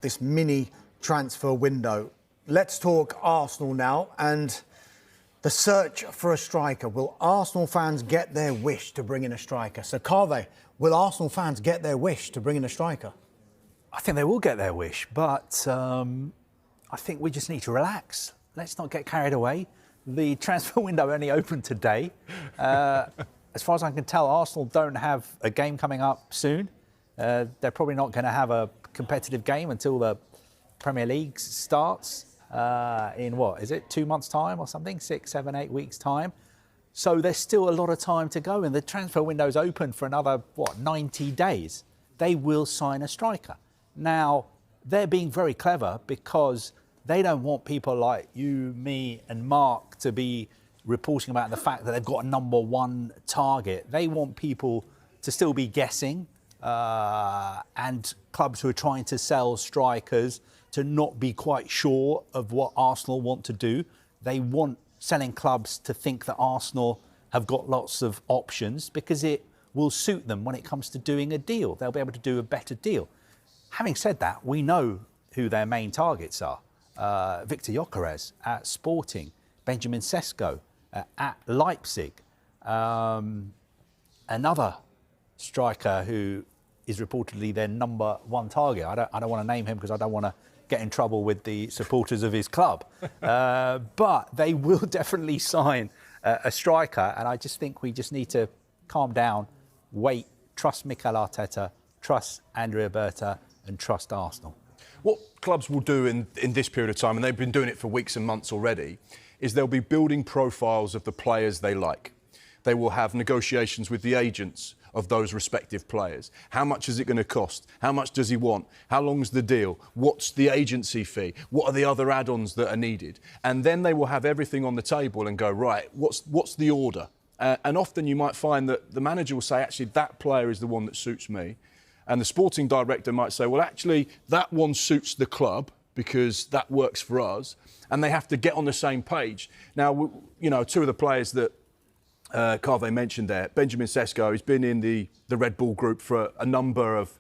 this mini transfer window. Let's talk Arsenal now and the search for a striker. Will Arsenal fans get their wish to bring in a striker? So, Kaveh, will Arsenal fans get their wish to bring in a striker? I think they will get their wish, but I think we just need to relax. Let's not get carried away. The transfer window only opened today. As far as I can tell, Arsenal don't have a game coming up soon. They're probably not going to have a competitive game until the Premier League starts in, what, is it 2 months' time or something? 6, 7, 8 weeks' time. So there's still a lot of time to go, and the transfer window's open for another, 90 days. They will sign a striker. Now, they're being very clever because they don't want people like you, me and Mark to be reporting about the fact that they've got a #1 target. They want people to still be guessing and clubs who are trying to sell strikers to not be quite sure of what Arsenal want to do. They want selling clubs to think that Arsenal have got lots of options because it will suit them when it comes to doing a deal. They'll be able to do a better deal. Having said that, we know who their main targets are. Victor Gyökeres at Sporting, Benjamin Šeško at Leipzig. Another striker who is reportedly their #1 target. I don't want to name him because I don't want to get in trouble with the supporters of his club. But they will definitely sign a striker, and I just think we just need to calm down, wait, trust Mikel Arteta, trust Andrea Berta, and trust Arsenal. What clubs will do in this period of time, and they've been doing it for weeks and months already, is they'll be building profiles of the players they like. They will have negotiations with the agents of those respective players. How much is it going to cost? How much does he want? How long's the deal? What's the agency fee? What are the other add-ons that are needed? And then they will have everything on the table and go, right, what's the order? And often you might find that the manager will say, actually, that player is the one that suits me. And the sporting director might say, well, actually, that one suits the club because that works for us. And they have to get on the same page. Now, you know, two of the players that Kaveh mentioned there, Benjamin Šeško, he's been in the Red Bull group for a number of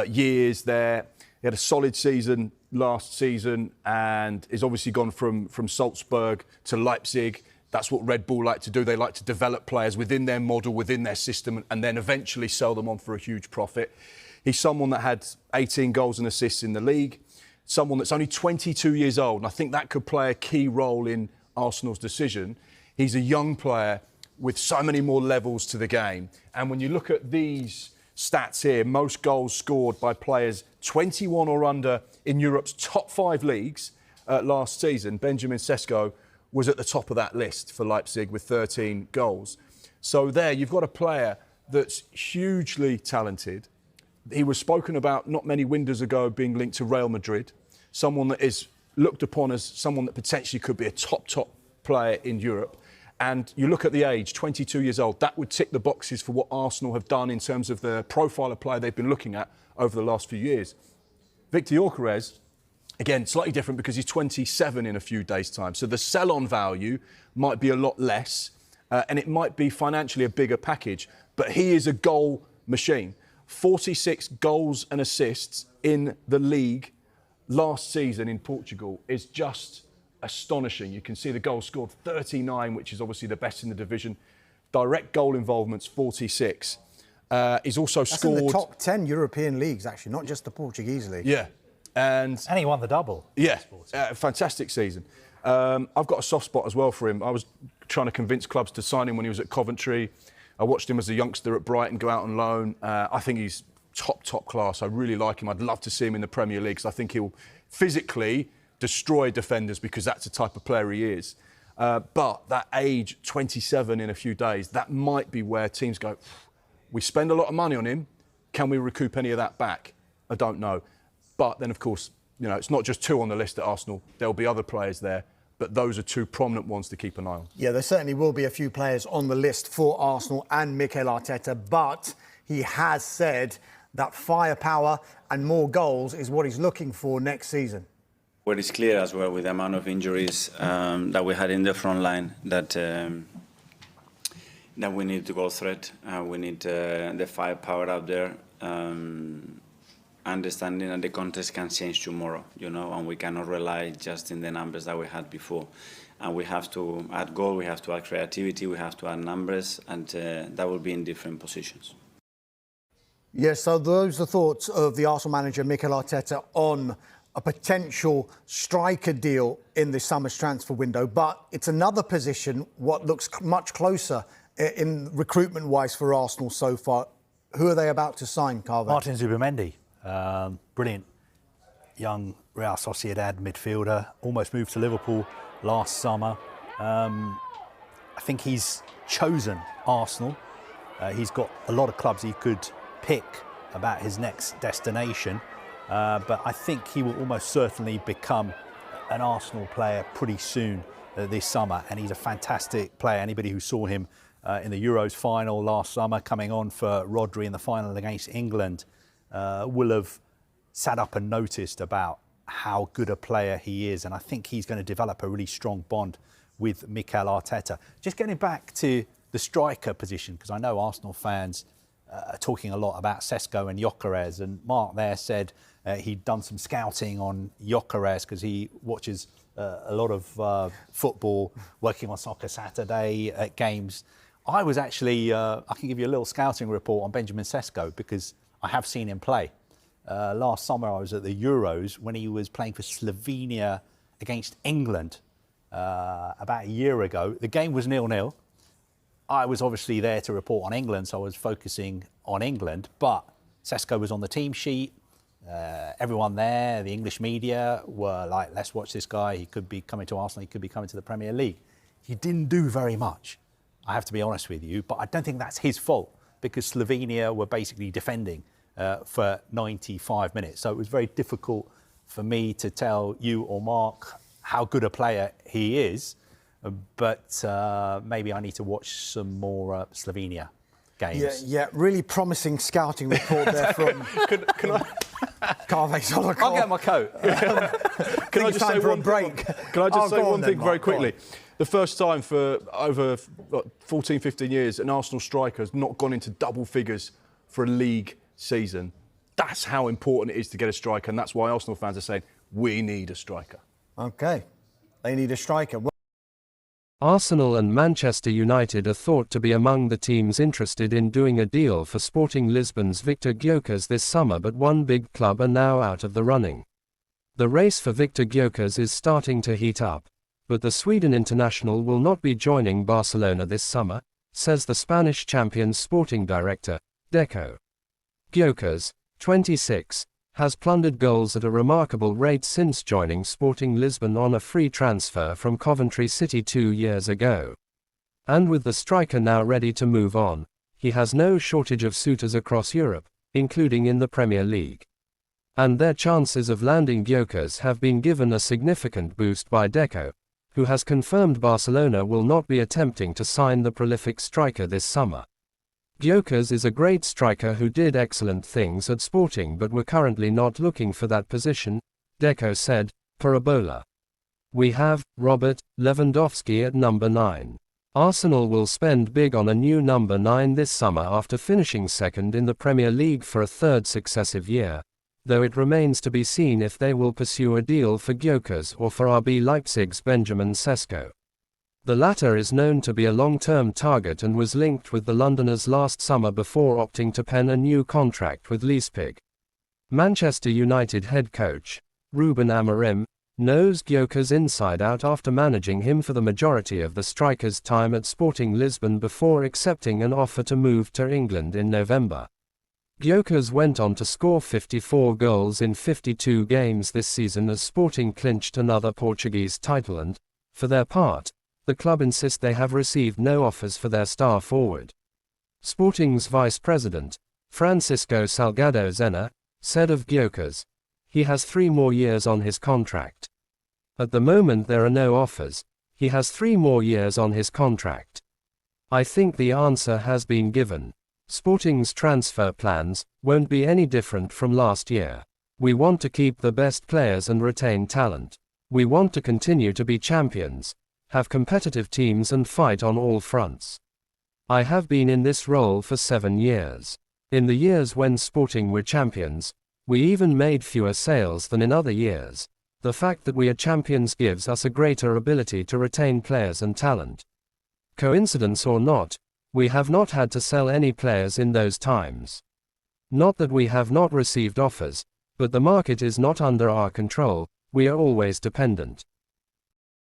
years there. He had a solid season last season and is obviously gone from Salzburg to Leipzig. That's what Red Bull like to do. They like to develop players within their model, within their system, and then eventually sell them on for a huge profit. He's someone that had 18 goals and assists in the league, someone that's only 22 years old, and I think that could play a key role in Arsenal's decision. He's a young player with so many more levels to the game. And when you look at these stats here, most goals scored by players 21 or under in Europe's top 5 leagues last season, Benjamin Šeško was at the top of that list for Leipzig with 13 goals. So there, you've got a player that's hugely talented. He was spoken about not many windows ago being linked to Real Madrid, someone that is looked upon as someone that potentially could be a top player in Europe. And you look at the age, 22 years old, that would tick the boxes for what Arsenal have done in terms of the profile of player they've been looking at over the last few years. Victor Gyökeres, again, slightly different because he's 27 in a few days' time. So the sell-on value might be a lot less and it might be financially a bigger package. But he is a goal machine. 46 goals and assists in the league last season in Portugal is just astonishing. You can see the goals scored, 39, which is obviously the best in the division. Direct goal involvements, 46. He's also scored... in the top 10 European leagues, actually, not just the Portuguese league. Yeah. And he won the double. Yeah, fantastic season. I've got a soft spot as well for him. I was trying to convince clubs to sign him when he was at Coventry. I watched him as a youngster at Brighton go out on loan. I think he's top class. I really like him. I'd love to see him in the Premier League because I think he'll physically destroy defenders because that's the type of player he is. But that age, 27 in a few days, that might be where teams go, we spend a lot of money on him. Can we recoup any of that back? I don't know. But then, of course, you know, it's not just 2 on the list at Arsenal. There'll be other players there. But those are 2 prominent ones to keep an eye on. Yeah, there certainly will be a few players on the list for Arsenal and Mikel Arteta, but he has said that firepower and more goals is what he's looking for next season. What is clear as well with the amount of injuries that we had in the front line that we need to go threat. We need the firepower out there. understanding that the context can change tomorrow, and we cannot rely just in the numbers that we had before. And we have to add goal, we have to add creativity, we have to add numbers, and that will be in different positions. Yes, so those are the thoughts of the Arsenal manager, Mikel Arteta, on a potential striker deal in this summer's transfer window. But it's another position, what looks much closer in recruitment-wise for Arsenal so far. Who are they about to sign, Carver? Martin Zubimendi, brilliant young Real Sociedad midfielder, almost moved to Liverpool last summer. I think he's chosen Arsenal. He's got a lot of clubs he could pick about his next destination, but I think he will almost certainly become an Arsenal player pretty soon this summer, and he's a fantastic player. Anybody who saw him in the Euros final last summer, coming on for Rodri in the final against England, will have sat up and noticed about how good a player he is, and I think he's going to develop a really strong bond with Mikel Arteta. Just getting back to the striker position, because I know Arsenal fans are talking a lot about Šeško and Gyökeres, and Mark there said he'd done some scouting on Gyökeres because he watches a lot of football, working on Soccer Saturday at games. I was actually, I can give you a little scouting report on Benjamin Šeško because I have seen him play. Last summer I was at the Euros when he was playing for Slovenia against England about a year ago. The game was 0-0. I was obviously there to report on England, so I was focusing on England, but Šeško was on the team sheet. Everyone there, the English media, were like, let's watch this guy. He could be coming to Arsenal, he could be coming to the Premier League. He didn't do very much, I have to be honest with you, but I don't think that's his fault because Slovenia were basically defending for 95 minutes. So it was very difficult for me to tell you or Mark how good a player he is, but maybe I need to watch some more Slovenia games. Yeah, really promising scouting report there from Can I? Carve Solokov. I'll get my coat. Can I just say one break? Can I just say go one on thing then, very Mark, go on. quickly? The first time for over 14, 15 years, an Arsenal striker has not gone into double figures for a league season. That's how important it is to get a striker, and that's why Arsenal fans are saying, we need a striker. OK, they need a striker. Arsenal and Manchester United are thought to be among the teams interested in doing a deal for Sporting Lisbon's Victor Gyökeres this summer, but one big club are now out of the running. The race for Victor Gyökeres is starting to heat up, but the Sweden international will not be joining Barcelona this summer, says the Spanish champion's sporting director, Deco. Gyökeres, 26, has plundered goals at a remarkable rate since joining Sporting Lisbon on a free transfer from Coventry City 2 years ago. And with the striker now ready to move on, he has no shortage of suitors across Europe, including in the Premier League. And their chances of landing Gyökeres have been given a significant boost by Deco, who has confirmed Barcelona will not be attempting to sign the prolific striker this summer. Gyökeres is a great striker who did excellent things at Sporting but we're currently not looking for that position, Deco said, for Ebola. We have Robert Lewandowski at number 9. Arsenal will spend big on a new number 9 this summer after finishing second in the Premier League for a third successive year, though it remains to be seen if they will pursue a deal for Gyökeres or for RB Leipzig's Benjamin Šeško. The latter is known to be a long-term target and was linked with the Londoners last summer before opting to pen a new contract with Leipzig. Manchester United head coach, Ruben Amorim, knows Gyökeres inside out after managing him for the majority of the striker's time at Sporting Lisbon before accepting an offer to move to England in November. Gyökeres went on to score 54 goals in 52 games this season as Sporting clinched another Portuguese title and, for their part, the club insist they have received no offers for their star forward. Sporting's vice president, Francisco Salgado Zena, said of Gyökeres, he has 3 more years on his contract. At the moment there are no offers, he has 3 more years on his contract. I think the answer has been given. Sporting's transfer plans won't be any different from last year. We want to keep the best players and retain talent. We want to continue to be champions, have competitive teams and fight on all fronts. I have been in this role for 7 years. In the years when Sporting were champions, We even made fewer sales than in other years. The fact that we are champions gives us a greater ability to retain players and talent. Coincidence or not, we have not had to sell any players in those times. Not that we have not received offers, but the market is not under our control, we are always dependent.